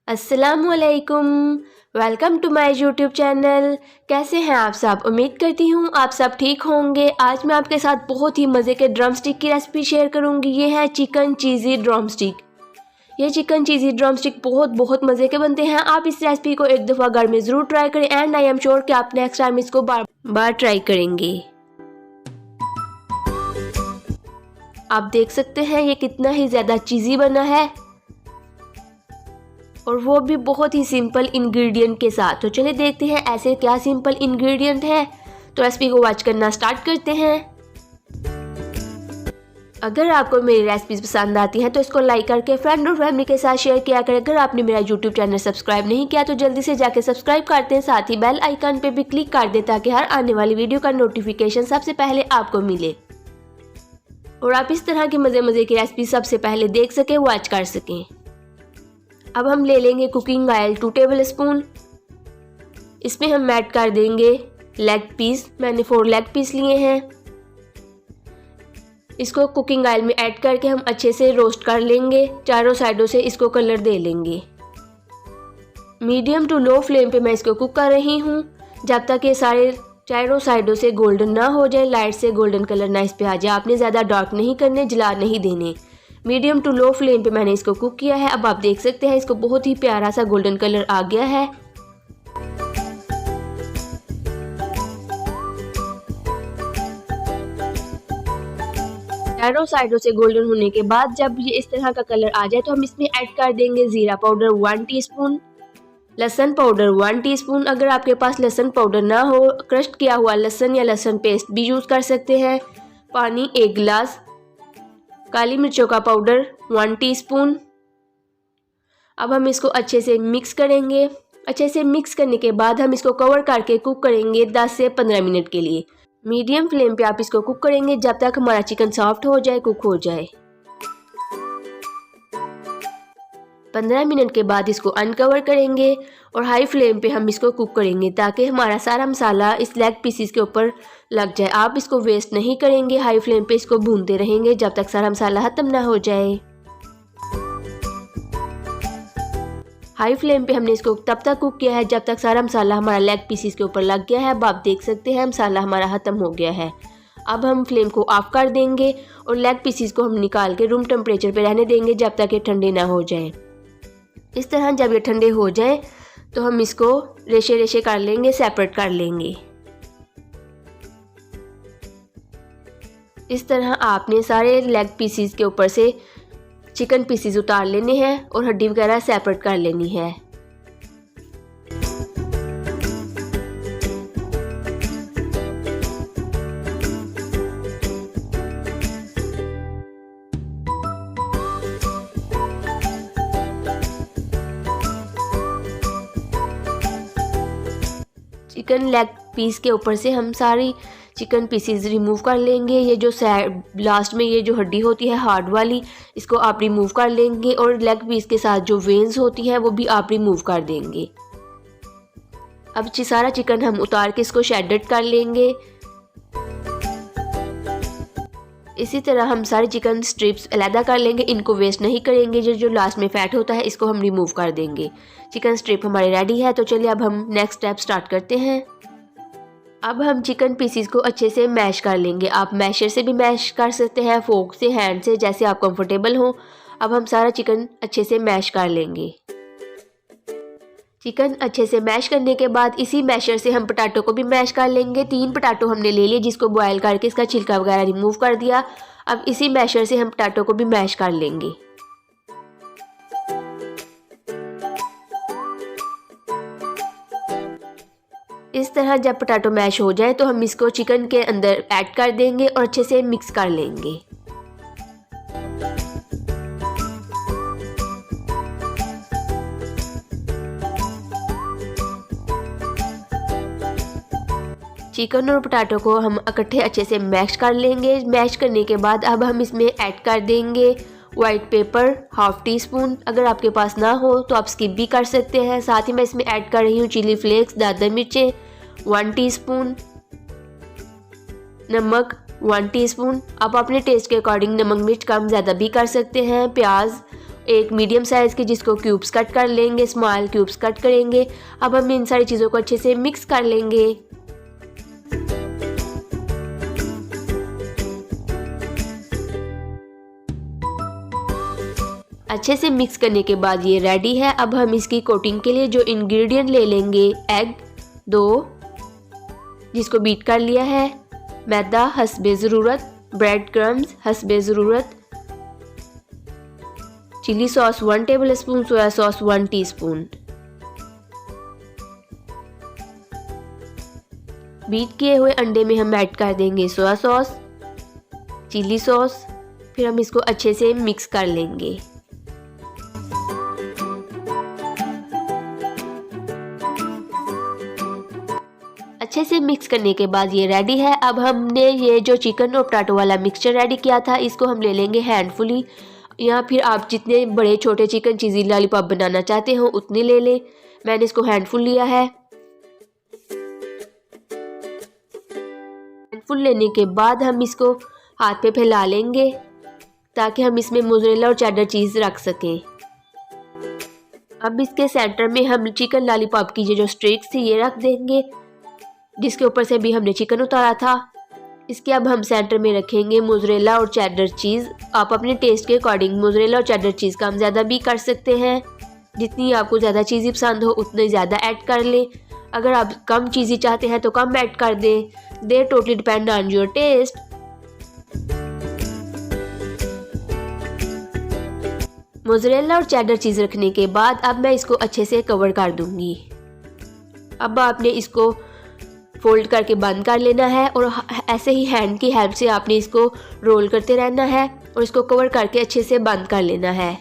अस्सलाम वालेकुम, welcome to my YouTube channel. कैसे हैं आप सब? उम्मीद करती हूँ आप सब ठीक होंगे। आज मैं आपके साथ बहुत ही मज़े के ड्रम स्टिक की रेसिपी शेयर करूँगी। ये है चिकन चीज़ी ड्रम स्टिक। ये चिकन चीज़ी ड्रम स्टिक बहुत मज़े के बनते हैं। आप इस रेसिपी को एक दफ़ा घर में ज़रूर ट्राई करें एंड आई एम श्योर कि आप नेक्स्ट टाइम इसको बार बार ट्राई करेंगे। आप देख सकते हैं ये कितना ही ज़्यादा चीज़ी बना है और वो भी बहुत ही सिंपल इंग्रेडिएंट के साथ। तो चलिए देखते हैं ऐसे क्या सिंपल इंग्रेडिएंट है। तो रेसिपी को वॉच करना स्टार्ट करते हैं। अगर आपको मेरी रेसिपीज पसंद आती हैं तो इसको लाइक करके फ्रेंड और फैमिली के साथ शेयर किया करें। अगर आपने मेरा यूट्यूब चैनल सब्सक्राइब नहीं किया तो जल्दी से जाके सब्सक्राइब कर दें, साथ ही बेल आइकन पे भी क्लिक कर दें ताकि हर आने वाली वीडियो का नोटिफिकेशन सबसे पहले आपको मिले और आप इस तरह की मज़े की रेसिपी सबसे पहले देख सकें, वॉच कर सकें। अब हम ले लेंगे कुकिंग ऑयल 2 टेबल स्पून। इसमें हम ऐड कर देंगे लेग पीस। मैंने 4 लेग पीस लिए हैं। इसको कुकिंग ऑयल में ऐड करके हम अच्छे से रोस्ट कर लेंगे। चारों साइडों से इसको कलर दे लेंगे। मीडियम टू लो फ्लेम पे मैं इसको कुक कर रही हूँ जब तक ये सारे चारों साइडों से गोल्डन ना हो जाए, लाइट से गोल्डन कलर ना इस पे आ जाए। आपने ज़्यादा डार्क नहीं करने, जला नहीं देने। मीडियम टू लो फ्लेम पे मैंने इसको कुक किया है। अब आप देख सकते हैं इसको बहुत ही प्यारा सा गोल्डन कलर आ गया है। चारों साइडों से गोल्डन होने के बाद जब ये इस तरह का कलर आ जाए तो हम इसमें ऐड कर देंगे जीरा पाउडर 1 टीस्पून, लहसुन पाउडर 1 टीस्पून। अगर आपके पास लहसुन पाउडर ना हो, क्रश किया हुआ लहसुन या लहसुन पेस्ट भी यूज़ कर सकते हैं। पानी 1 गिलास, काली मिर्चों का पाउडर 1 टीस्पून। अब हम इसको अच्छे से मिक्स करेंगे। अच्छे से मिक्स करने के बाद हम इसको कवर करके कुक करेंगे 10 से 15 मिनट के लिए। मीडियम फ्लेम पे आप इसको कुक करेंगे जब तक हमारा चिकन सॉफ्ट हो जाए, कुक हो जाए। 15 मिनट के बाद इसको अनकवर करेंगे और हाई फ्लेम पे हम इसको कुक करेंगे ताकि हमारा सारा मसाला इस लेग पीसेस के ऊपर लग जाए। आप इसको वेस्ट नहीं करेंगे, हाई फ्लेम पे इसको भूनते रहेंगे जब तक सारा मसाला खत्म ना हो जाए। हाई फ्लेम पे हमने इसको तब तक कुक किया है जब तक सारा मसाला हमारा लेग पीसेस के ऊपर लग गया है। अब आप देख सकते हैं मसाला हमारा खत्म हो गया है। अब हम फ्लेम को ऑफ कर देंगे और लेग पीसेस को हम निकाल के रूम टेम्परेचर पे रहने देंगे जब तक ये ठंडे ना हो जाए। इस तरह जब ये ठंडे हो जाए तो हम इसको रेशे रेशे कर लेंगे, सेपरेट कर लेंगे। इस तरह आपने सारे लेग पीसेस के ऊपर से चिकन पीसेस उतार लेने हैं और हड्डी वगैरह सेपरेट कर लेनी है। चिकन लेग पीस के ऊपर से हम सारी चिकन पीसेस रिमूव कर लेंगे। ये जो लास्ट में ये जो हड्डी होती है हार्ड वाली, इसको आप रिमूव कर लेंगे और लेग पीस के साथ जो वेन्स होती हैं वो भी आप रिमूव कर देंगे। अब सारा चिकन हम उतार के इसको शेडेड कर लेंगे। इसी तरह हम सारे चिकन स्ट्रिप्स अलग कर लेंगे, इनको वेस्ट नहीं करेंगे। जो लास्ट में फैट होता है इसको हम रिमूव कर देंगे। चिकन स्ट्रिप हमारी रेडी है। तो चलिए अब हम नेक्स्ट स्टेप स्टार्ट करते हैं। अब हम चिकन पीसेस को अच्छे से मैश कर लेंगे। आप मैशर से भी मैश कर सकते हैं, फोक से, हैंड से, जैसे आप कंफर्टेबल हो। अब हम सारा चिकन अच्छे से मैश कर लेंगे। चिकन अच्छे से मैश करने के बाद इसी मैशर से हम पोटैटो को भी मैश कर लेंगे। 3 पोटैटो हमने ले लिए जिसको बॉयल करके इसका छिलका वगैरह रिमूव कर दिया। अब इसी मैशर से हम पोटैटो को भी मैश कर लेंगे। इस तरह जब पोटैटो मैश हो जाए तो हम इसको चिकन के अंदर ऐड कर देंगे और अच्छे से मिक्स कर लेंगे। चिकन और पोटैटो को हम इकट्ठे अच्छे से मैश कर लेंगे। मैश करने के बाद अब हम इसमें ऐड कर देंगे वाइट पेपर 1/2 टीस्पून। अगर आपके पास ना हो तो आप स्किप भी कर सकते हैं। साथ ही मैं इसमें ऐड कर रही हूँ चिली फ्लेक्स, दादर मिर्चें 1 टीस्पून, नमक 1 टीस्पून। आप अपने टेस्ट के अकॉर्डिंग नमक मिर्च कम ज़्यादा भी कर सकते हैं। प्याज एक मीडियम साइज़ के जिसको क्यूब्स कट कर लेंगे, स्मॉल क्यूब्स कट करेंगे। अब हम इन सारी चीज़ों को अच्छे से मिक्स कर लेंगे। अच्छे से मिक्स करने के बाद ये रेडी है। अब हम इसकी कोटिंग के लिए जो इंग्रेडिएंट ले लेंगे, एग 2 जिसको बीट कर लिया है, मैदा हस्बे ज़रूरत, ब्रेड क्रम्स हस्बे ज़रूरत, chilli sauce 1 tablespoon, soya sauce 1 teaspoon. Beat किए हुए अंडे में हम ऐड कर देंगे सोया सॉस, चिली सॉस, फिर हम इसको अच्छे से मिक्स कर लेंगे। अच्छे से मिक्स करने के बाद ये रेडी है। अब हमने ये जो चिकन और पोटैटो वाला मिक्सचर रेडी किया था, इसको हम ले लेंगे हैंडफुली, या फिर आप जितने बड़े छोटे चिकन चीज़ी लॉलीपॉप बनाना चाहते हो उतने ले लें। मैंने इसको हैंडफुल लिया है। हैंडफुल लेने के बाद हम इसको हाथ पे फैला लेंगे ताकि हम इसमें मोज़रेला और चेडर चीज़ रख सकें। अब इसके सेंटर में हम चिकन लॉलीपॉप की ये जो स्ट्रिक्स थी ये रख देंगे, जिसके ऊपर से भी हमने चिकन उतारा था। इसके अब हम सेंटर में रखेंगे मोज़रेला और चेडर चीज़। आप अपने टेस्ट के अकॉर्डिंग मोज़रेला और चेडर चीज़ कम ज़्यादा भी कर सकते हैं। जितनी आपको ज़्यादा चीज़ी पसंद हो उतनी ज़्यादा ऐड कर लें। अगर आप कम चीज़ी चाहते हैं तो कम ऐड कर दें। They totally depend on your taste. Mozzarella और चेडर चीज़ रखने के बाद अब मैं इसको अच्छे से कवर कर दूंगी। अब आपने इसको फोल्ड करके बंद कर लेना है और ऐसे ही हैंड की हेल्प से आपने इसको रोल करते रहना है और इसको कवर करके अच्छे से बंद कर लेना है।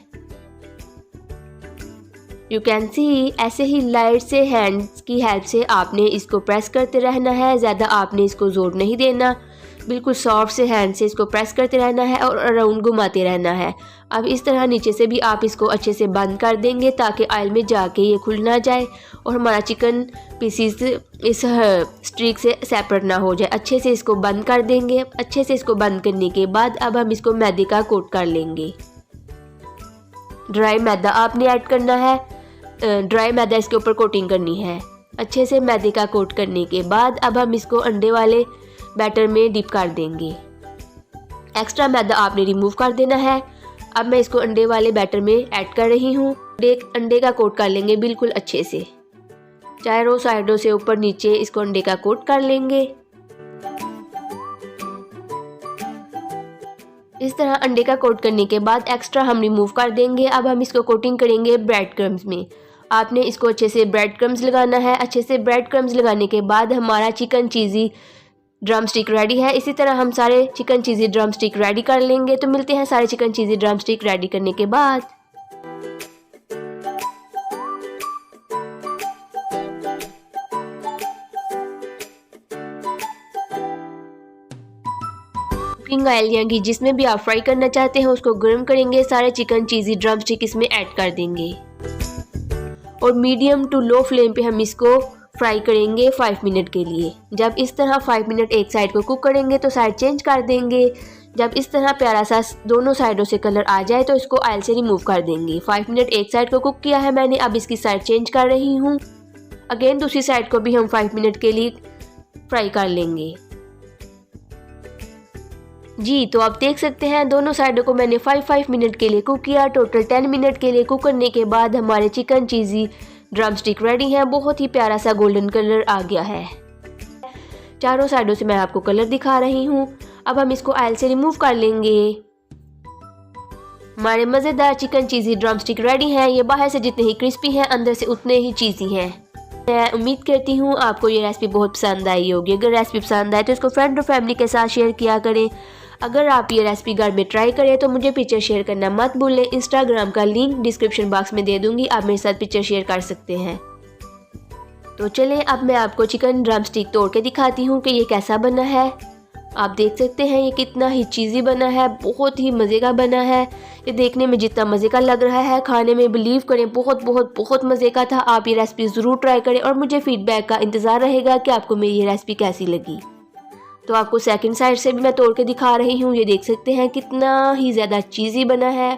यू कैन सी ऐसे ही लाइट से हैंड्स की हेल्प से आपने इसको प्रेस करते रहना है। ज़्यादा आपने इसको जोर नहीं देना, बिल्कुल सॉफ्ट से हैंड से इसको प्रेस करते रहना है और अराउंड घुमाते रहना है। अब इस तरह नीचे से भी आप इसको अच्छे से बंद कर देंगे ताकि ऑयल में जाके ये खुल ना जाए और हमारा चिकन पीसीस इस स्ट्रिक से सेपरेट ना हो जाए। अच्छे से इसको बंद कर देंगे। अच्छे से इसको बंद करने के बाद अब हम इसको मैदे का कोट कर लेंगे। ड्राई मैदा आपने ऐड करना है, ड्राई मैदा इसके ऊपर कोटिंग करनी है। अच्छे से मैदे का कोट करने के बाद अब हम इसको अंडे वाले बैटर में डिप कर देंगे। एक्स्ट्रा मैदा आपने रिमूव कर देना है। अब मैं इसको अंडे वाले बैटर में ऐड कर रही हूँ। अंडे का कोट कर लेंगे बिल्कुल अच्छे से, चारों साइडों से ऊपर नीचे इसको अंडे का कोट कर लेंगे। इस तरह अंडे का कोट करने के बाद एक्स्ट्रा हम रिमूव कर देंगे। अब हम इसको कोटिंग करेंगे ब्रेड क्रम्स में। आपने इसको अच्छे से ब्रेड क्रम्स लगाना है। अच्छे से ब्रेड क्रम्स लगाने के बाद हमारा चिकन चीज़ी ड्रम स्टिक रेडी है। इसी तरह हम सारे चिकन चीज़ी ड्रम स्टिक रेडी कर लेंगे। तो मिलते हैं सारे चिकन चीज़ी ड्रम स्टिक रेडी करने के बाद। कुकिंग ऑयल या घी जिसमें भी आप फ्राई करना चाहते हैं उसको गर्म करेंगे। सारे चिकन चीज़ी ड्रम स्टिक इसमें ऐड कर देंगे और मीडियम टू लो फ्लेम पे हम इसको फ्राई करेंगे 5 मिनट के लिए। जब इस तरह 5 मिनट एक साइड को कुक करेंगे तो साइड चेंज कर देंगे। जब इस तरह प्यारा सा दोनों साइडों से कलर आ जाए तो इसको ऑयल से रिमूव कर देंगे। 5 मिनट एक साइड को कुक किया है मैंने। अब इसकी साइड चेंज कर रही हूँ। अगेन दूसरी साइड को भी हम 5 मिनट के लिए फ्राई कर लेंगे। जी तो आप देख सकते हैं दोनों साइडों को मैंने 5 मिनट के लिए कुक किया। टोटल 10 मिनट के लिए कुक करने के बाद हमारे चिकन चीज़ी ड्रम स्टिक रेडी है। बहुत ही प्यारा सा गोल्डन कलर आ गया है। चारों साइडों से मैं आपको कलर दिखा रही हूँ। अब हम इसको ऑयल से रिमूव कर लेंगे। हमारे मज़ेदार चिकन चीज़ी ड्रम स्टिक रेडी हैं। ये बाहर से जितने ही क्रिस्पी हैं अंदर से उतने ही चीज़ी हैं। मैं उम्मीद करती हूँ आपको ये रेसिपी बहुत पसंद आई होगी। अगर रेसिपी पसंद आए तो इसको फ्रेंड और फैमिली के साथ शेयर किया करें। अगर आप ये रेसिपी घर में ट्राई करें तो मुझे पिक्चर शेयर करना मत भूलें। इंस्टाग्राम का लिंक डिस्क्रिप्शन बॉक्स में दे दूंगी, आप मेरे साथ पिक्चर शेयर कर सकते हैं। तो चलें अब मैं आपको चिकन ड्रम स्टिक तोड़ के दिखाती हूँ कि ये कैसा बना है। आप देख सकते हैं ये कितना ही चीज़ी बना है, बहुत ही मज़े का बना है। ये देखने में जितना मज़े का लग रहा है खाने में बिलीव करें बहुत बहुत बहुत मज़े का था। आप ये रेसिपी ज़रूर ट्राई करें और मुझे फीडबैक का इंतज़ार रहेगा कि आपको मेरी ये रेसिपी कैसी लगी। तो आपको सेकंड साइड से भी मैं तोड़ के दिखा रही हूँ। ये देख सकते हैं कितना ही ज़्यादा चीज़ी बना है